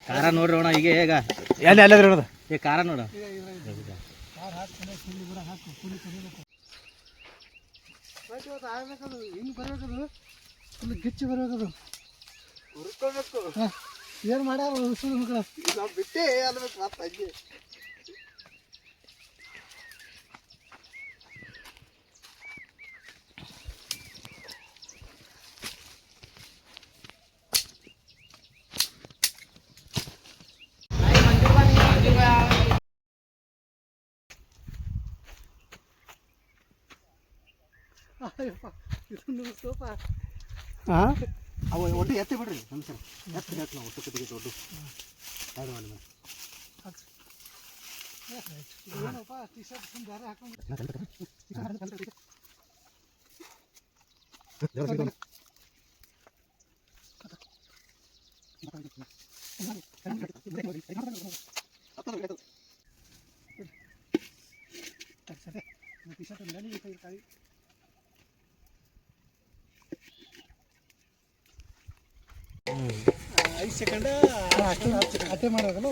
ಖಾರ ನೋಡ್ರಿ ಅಣ್ಣ ಈಗ ಈಗ ಎಲ್ಲಿ ಅಲ್ಲದ್ರಿ ನೋಡ ಏ ಖಾರ ನೋಡ ಹಿಂಗೆ ಬರ್ಬೇಕದು ಫುಲ್ ಗಿಚ್ಚಿ ಬರ್ಬೇಕದು ಹುರ್ಕೋಬೇಕು. ಏನು ಮಾಡ್ಯಾರ ಉಳಿಸೋದು ಮಕ್ಕಳು ನಾವು ಬಿಟ್ಟೆ ಅನ್ಬೇಕು ಮತ್ತೆ ಹಂಗೆ ಹಾಂ ಅವು ಒಟ್ಟು ಎತ್ತಿ ಬಿಡ್ರಿ ನಮಸ್ಕಾರ ಎತ್ತಿ ನಾವು ಒಟ್ಟು ಕಟ್ಟಿಗೆ ದೊಡ್ಡ ಎರಡು ಮಾಡಿ ಏನಪ್ಪ ಟಿ ಶರ್ಟ್ ಸುಮ್ಮನೆ ಬೇರೆ ಹಾಕೊಂಡು ಟಿ ಶರ್ಟ್ ಕಾಯಿ 5 ಸೆಕೆಂಡ್ ಅಷ್ಟೇ ಮಾಡೋದಲ್ಲ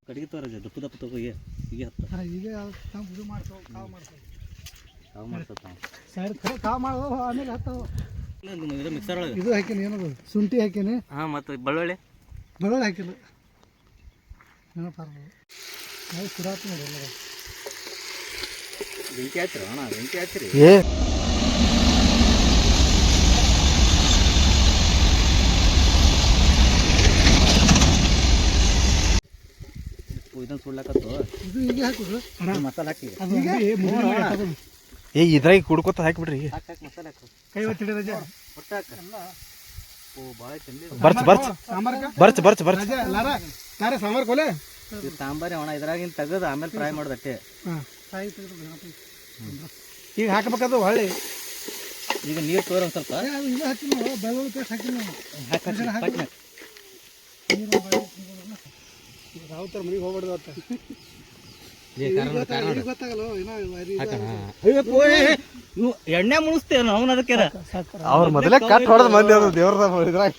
ಕಡಿಗೆ ತೋರ ದಪ್ಪ ದಪ್ಪ ತಗೋ ಈಗ ಹತ್ತ ಈಗ ಇದು ಮಾಡ್ತಾವೆ ಕಾವು ಮಾಡ್ತಾವೆ ಕಾವು ಮಾಡ್ತಾವ ಸೈಡ್ ಖರೆ ಕಾವು ಮಾಡೋದು ಆಮೇಲೆ ಹತ್ತಾವ ಇದು ಮಿಕ್ಸರ್ ಒಳಗೆ ಇದು ಹಾಕೀನಿ ಏನದು ಶುಂಠಿ ಹಾಕೀನಿ ಹಾಂ ಮತ್ತು ಬೆಳ್ಳುಳ್ಳಿ ಹಾಕಿಲ್ಲ ನೆನಪಾರ್ಬೋದು ನಾವು ಸುರಾತ್ ನೋಡಿ ಎಲ್ಲ ಬೆಂಕಿ ಹಚ್ಚಿರಿ ಅಣ್ಣ ಬೆಂಕಿ ಹಚ್ಚಿರಿ ಇದನ್ನು ಸುಡ್ಲಕತ್ತು ಇದು ಈಗ ಹಾಕೋದು ಮಸಾಲೆ ಹಾಕಿ ಏ ಇದ್ರಾಗ ಕುಡ್ಕೊತ ಹಾಕಿಬಿಡ್ರಿ ಹಾಕಿ ಮಸಾಲೆ ಹಾಕು ಕೈ ಒತ್ತಿಡಿ ರಜೆ ಒಟ್ಟು ಹಾಕ ಓ ಭಾಳ ಚಂದ ಬರ್ಚ್ ಸಾರೆ ಸಾಂಬಾರು ಕೊಲೆ ಇದು ಸಾಂಬಾರಿ ಅಣ್ಣ ಇದ್ರಾಗಿನ ತೆಗೆದು ಆಮೇಲೆ ಫ್ರೈ ಮಾಡೋದಟ್ಟೆ ಈಗ ಹಾಕಬೇಕದು ಹೊಳ್ಳಿ ಈಗ ನೀರು ತೋರ ಒಂದು ಸ್ವಲ್ಪ ಇದು ಹಾಕಿ ನಾವು ಬೆಳ್ಳುಳ್ಳಿ ಪೇಸ್ಟ್ ಹಾಕಿ ನಾವು ಹಾಕಿ ರಾವುತರ ಮನೆಗೆ ಹೋಗ್ಬಾರ್ದು ಅಂತ ಗೊತ್ತಾಗಲ್ಲ ಎಣ್ಣೆ ಮುಗಿಸ್ತೇವೆ ನಾವು ಅದಕ್ಕೆ ಅವ್ರ ಮೊದಲೇ ಕಟ್ ಹೊಡೆದ ಮಂದಿ ಅದು ದೇವ್ರದ ಇದ್ರಾಗ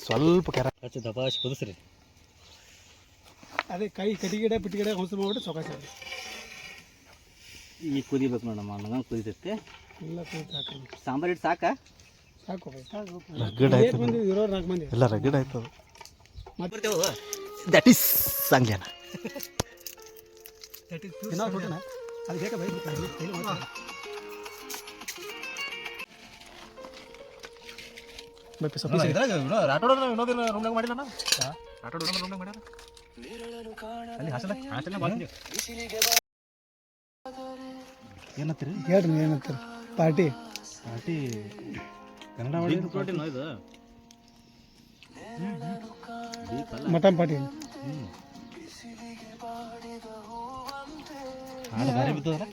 ಸ್ವಲ್ಪ ಕರ ಹಚ್ಚಿ ದಬಾಶ್ ಕುದಿಸ್ರಿ ಅದೇ ಕೈ ಕಟ್ಟಿಗಿಡ ಪಿಟ್ಟಿಗಿಡ ಹೊಸ ಮಾಡ್ಬಿಟ್ಟು ಸೊಕಾಸ ಈಗ ಕುದಿಬೇಕು ನೋಡಮ್ಮ ನಂಗೆ ಕುದಿತೈತೆ ಎಲ್ಲ ಕುದಿತು ಹಾಕಿ ಸಾಂಬಾರು ಇಟ್ಟು ಸಾಕಾ ಸಾಕು ರಗಡ್ ಆಯ್ತು ಇರೋರು 4 ಮಂದಿ ಎಲ್ಲ ರಗಡ್ ಆಯ್ತು ಮತ್ತೆ ದಟ್ ಈಸ್ ಸಂಗ್ಯಾನ ಅದು ಬೇಕ ಬೈ ಏನತ್ತೀರಿ ಹೇಳ್ರಿ ಏನಂತೀರಿ ಪಾರ್ಟಿ ಕನ್ನಡ ಪ್ರೋಟೀನ್ ಇದು ಮಟನ್ ಪಾರ್ಟಿ ಹಾಡು ಭಾರಿ ಬಿದ್ದದ